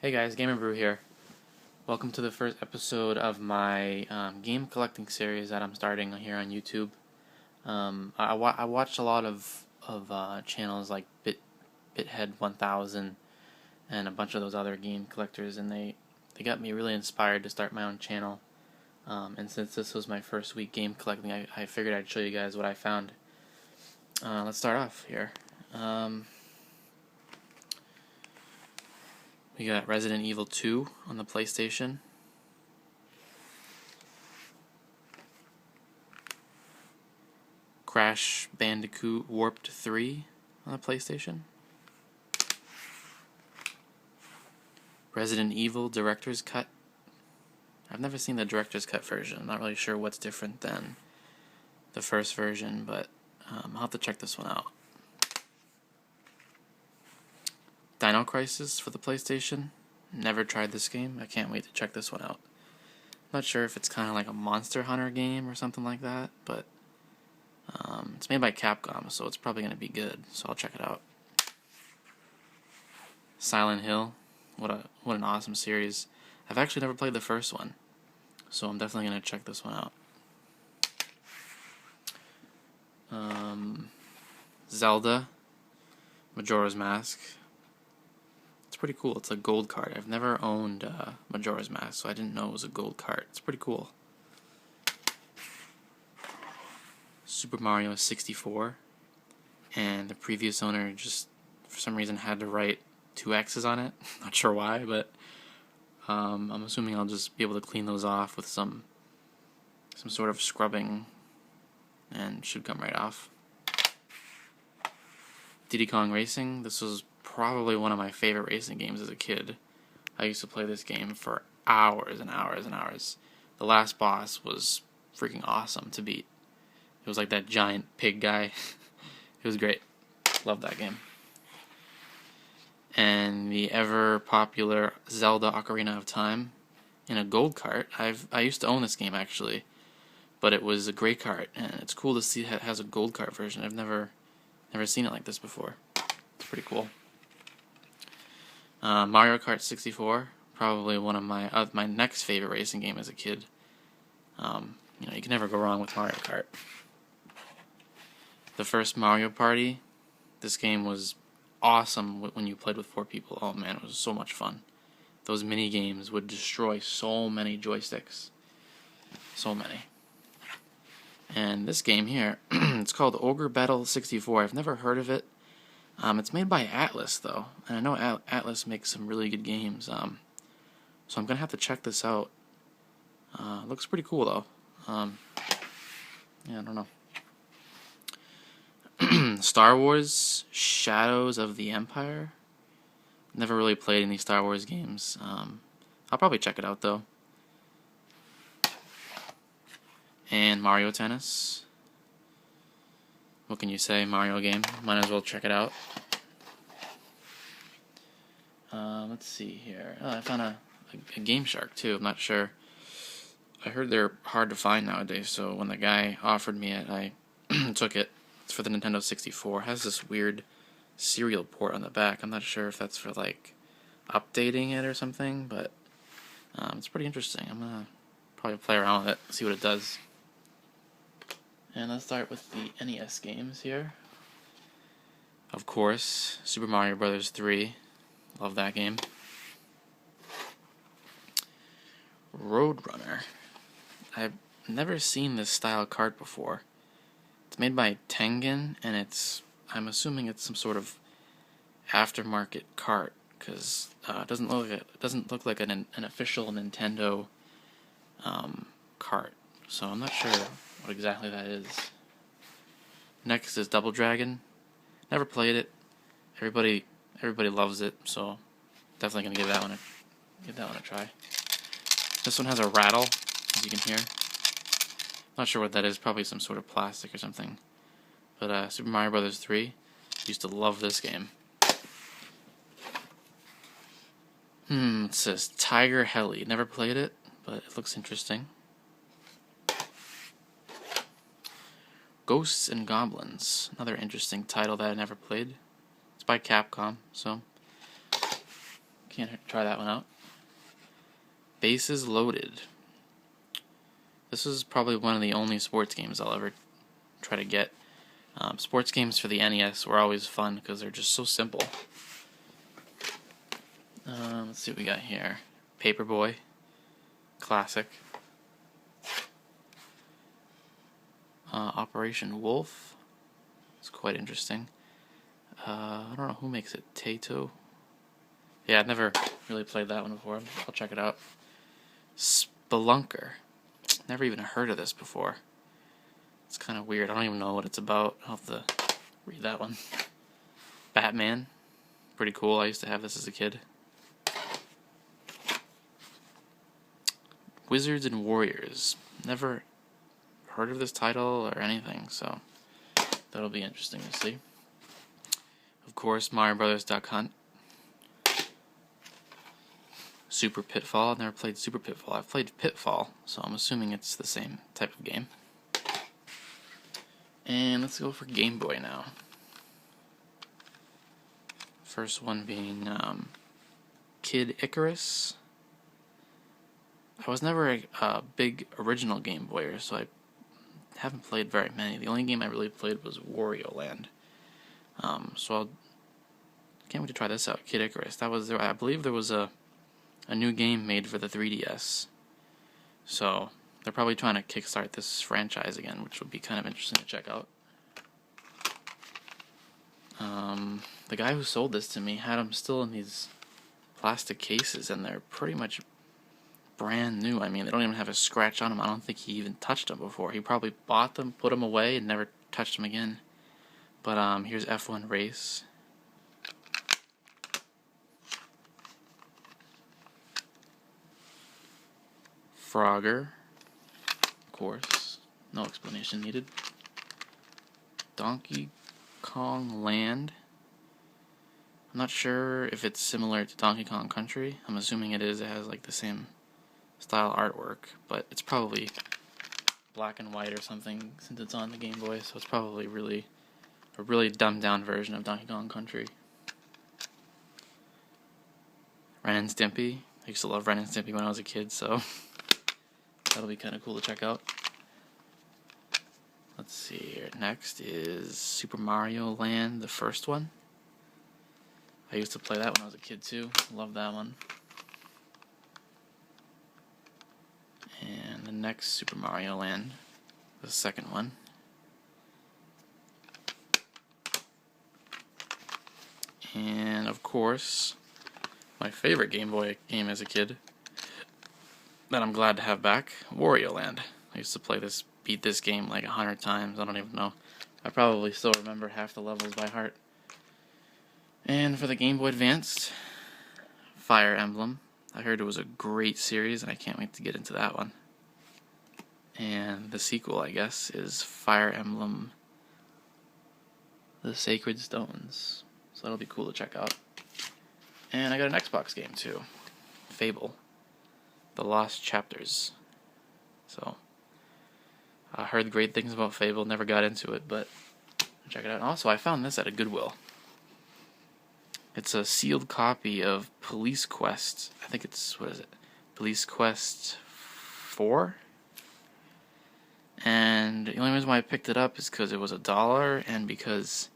Hey guys, Gamer Brew here. Welcome to the first episode of my game collecting series that I'm starting here on YouTube. I watched a lot of channels like Bithead 1000 and a bunch of those other game collectors, and they got me really inspired to start my own channel. And since this was my first week game collecting, I figured I'd show you guys what I found. Let's start off here. We got Resident Evil 2 on the PlayStation. Crash Bandicoot Warped 3 on the PlayStation. Resident Evil Director's Cut. I've never seen the Director's Cut version. I'm not really sure what's different than the first version, but I'll have to check this one out. Dino Crisis for the PlayStation. Never tried this game. I can't wait to check this one out. Not sure if it's kind of like a Monster Hunter game or something like that, but it's made by Capcom, so it's probably going to be good, so I'll check it out. Silent Hill. What an awesome series. I've actually never played the first one, so I'm definitely going to check this one out. Zelda Majora's Mask. It's pretty cool. It's a gold card. I've never owned Majora's Mask, so I didn't know it was a gold card. It's pretty cool. Super Mario 64, and the previous owner just for some reason had to write 2 X's on it. Not sure why, but I'm assuming I'll just be able to clean those off with some sort of scrubbing, and should come right off. Diddy Kong Racing. This was probably one of my favorite racing games as a kid. I used to play this game for hours and hours and hours. The last boss was freaking awesome to beat. It was like that giant pig guy. It was great. Love that game. And the ever popular Zelda Ocarina of Time in a gold cart. I used to own this game actually, but it was a gray cart, and it's cool to see it has a gold cart version. I've never seen it like this before. It's pretty cool. Mario Kart 64, probably one of my next favorite racing game as a kid. You can never go wrong with Mario Kart. The first Mario Party, this game was awesome when you played with 4 people. Oh man, it was so much fun. Those mini games would destroy so many joysticks. So many. And this game here, it's called Ogre Battle 64. I've never heard of it. It's made by Atlas, though, and I know Atlas makes some really good games, so I'm going to have to check this out. It looks pretty cool, though. Yeah, I don't know. Star Wars Shadows of the Empire. Never really played any Star Wars games. I'll probably check it out, though. And Mario Tennis. What can you say? Mario game. Might as well check it out. Let's see here. Oh, I found a Game Shark too. I'm not sure. I heard they're hard to find nowadays, so when the guy offered me it, I took it. It's for the Nintendo 64. It has this weird serial port on the back. I'm not sure if that's for like updating it or something, but it's pretty interesting. I'm gonna probably play around with it, see what it does. And let's start with the NES games here. Of course, Super Mario Bros. 3. Love that game. Roadrunner. I've never seen this style cart before. It's made by Tengen, and I'm assuming it's some sort of aftermarket cart, because it doesn't look like an official Nintendo cart. So I'm not sure what exactly that is. Next is Double Dragon. Never played it. Everybody loves it, so definitely gonna give that one a try. This one has a rattle, as you can hear. Not sure what that is. Probably some sort of plastic or something. But Super Mario Bros. 3. Used to love this game. It says Tiger Heli. Never played it, but it looks interesting. Ghosts and Goblins, another interesting title that I never played. It's by Capcom, so Can't try that one out. Bases Loaded. This is probably one of the only sports games I'll ever try to get. Sports games for the NES were always fun because they're just so simple. Let's see what we got here. Paperboy. Classic. Operation Wolf. It's quite interesting. I don't know who makes it. Taito. Yeah, I've never really played that one before. I'll check it out. Spelunker. Never even heard of this before. It's kind of weird. I don't even know what it's about. I'll have to read that one. Batman. Pretty cool. I used to have this as a kid. Wizards and Warriors. Never heard of this title or anything, so that'll be interesting to see. Of course, Mario Brothers Duck Hunt. Super Pitfall. I've never played Super Pitfall. I've played Pitfall, so I'm assuming it's the same type of game. And let's go for Game Boy now. First one being Kid Icarus. I was never a big original Game Boyer, so I haven't played very many. The only game I really played was Wario Land. So can't wait to try this out. Kid Icarus. That was I believe there was a new game made for the 3DS. So they're probably trying to kickstart this franchise again, which would be kind of interesting to check out. The guy who sold this to me had them still in these plastic cases, and they're pretty much brand new. I mean, they don't even have a scratch on them. I don't think he even touched them before. He probably bought them, put them away, and never touched them again. But here's F1 Race. Frogger. Of course. No explanation needed. Donkey Kong Land. I'm not sure if it's similar to Donkey Kong Country. I'm assuming it is. It has like the same style artwork, but it's probably black and white or something since it's on the Game Boy, so it's probably a really dumbed down version of Donkey Kong Country. Ren and Stimpy. I used to love Ren and Stimpy when I was a kid, so that'll be kind of cool to check out. Let's see here. Next is Super Mario Land, the first one. I used to play that when I was a kid too. Love that one. And the next Super Mario Land, the second one. And of course, my favorite Game Boy game as a kid that I'm glad to have back, Wario Land. I used to play this, beat this game like 100 times. I don't even know. I probably still remember half the levels by heart. And for the Game Boy Advance, Fire Emblem. I heard it was a great series, and I can't wait to get into that one. And the sequel, I guess, is Fire Emblem The Sacred Stones. So that'll be cool to check out. And I got an Xbox game too. Fable. The Lost Chapters. So I heard great things about Fable, never got into it, but check it out. Also, I found this at a Goodwill. It's a sealed copy of Police Quest. I think it's, what is it? Police Quest 4? And the only reason why I picked it up is because it was $1 and because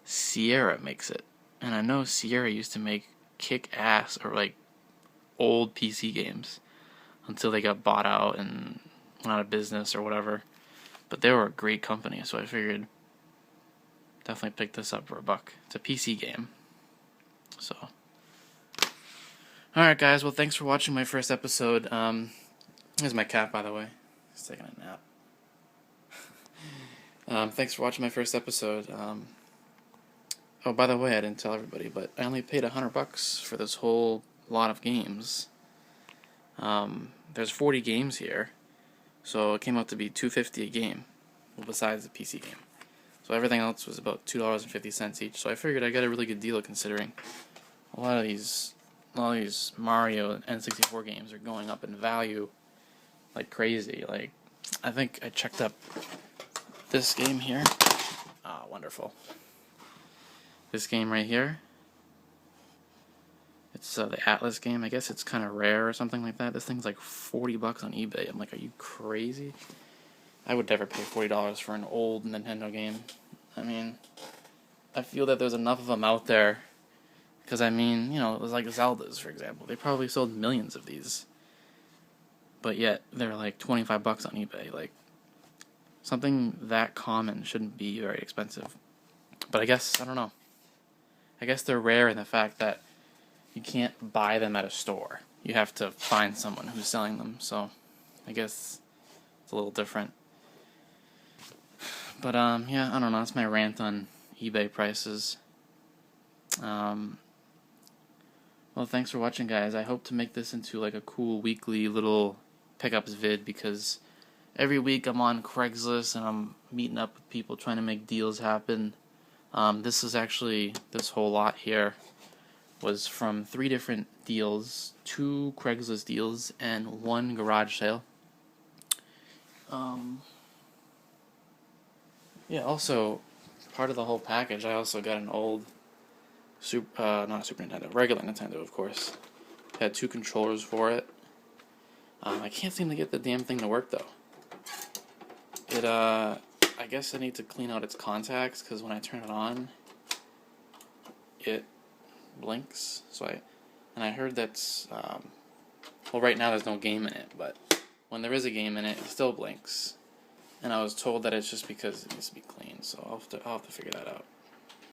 Sierra makes it. And I know Sierra used to make kick-ass or like old PC games until they got bought out and went out of business or whatever. But they were a great company, so I figured definitely pick this up for $1. It's a PC game. So, alright guys, well thanks for watching my first episode. Here's my cat, by the way. He's taking a nap. Thanks for watching my first episode. Oh, by the way, I didn't tell everybody, but I only paid $100 for this whole lot of games. There's 40 games here, so it came out to be $2.50 a game, well, besides the PC game. So everything else was about $2.50 each. So I figured I got a really good deal considering a lot of these Mario and N64 games are going up in value like crazy. Like, I think I checked up this game here. Ah, wonderful. This game right here, It's the Atlas game. I guess it's kind of rare or something like that. This thing's like $40 on eBay. I'm like, are you crazy? I would never pay $40 for an old Nintendo game. I mean, I feel that there's enough of them out there. Because, I mean, you know, it was like Zeldas, for example. They probably sold millions of these. But yet, they're like $25 on eBay. Like, something that common shouldn't be very expensive. But I guess, I don't know. I guess they're rare in the fact that you can't buy them at a store. You have to find someone who's selling them. So, I guess it's a little different. But, yeah, I don't know. That's my rant on eBay prices. Well, thanks for watching, guys. I hope to make this into like a cool weekly little pickups vid, because every week I'm on Craigslist and I'm meeting up with people trying to make deals happen. This whole lot here was from 3 different deals, 2 Craigslist deals, and 1 garage sale. Yeah, also, part of the whole package, I also got an old not Super Nintendo, regular Nintendo, of course. Had 2 controllers for it. I can't seem to get the damn thing to work, though. I guess I need to clean out its contacts, because when I turn it on, it blinks. And I heard that's, well, right now there's no game in it, but when there is a game in it, it still blinks. And I was told that it's just because it needs to be cleaned, so I'll have to figure that out.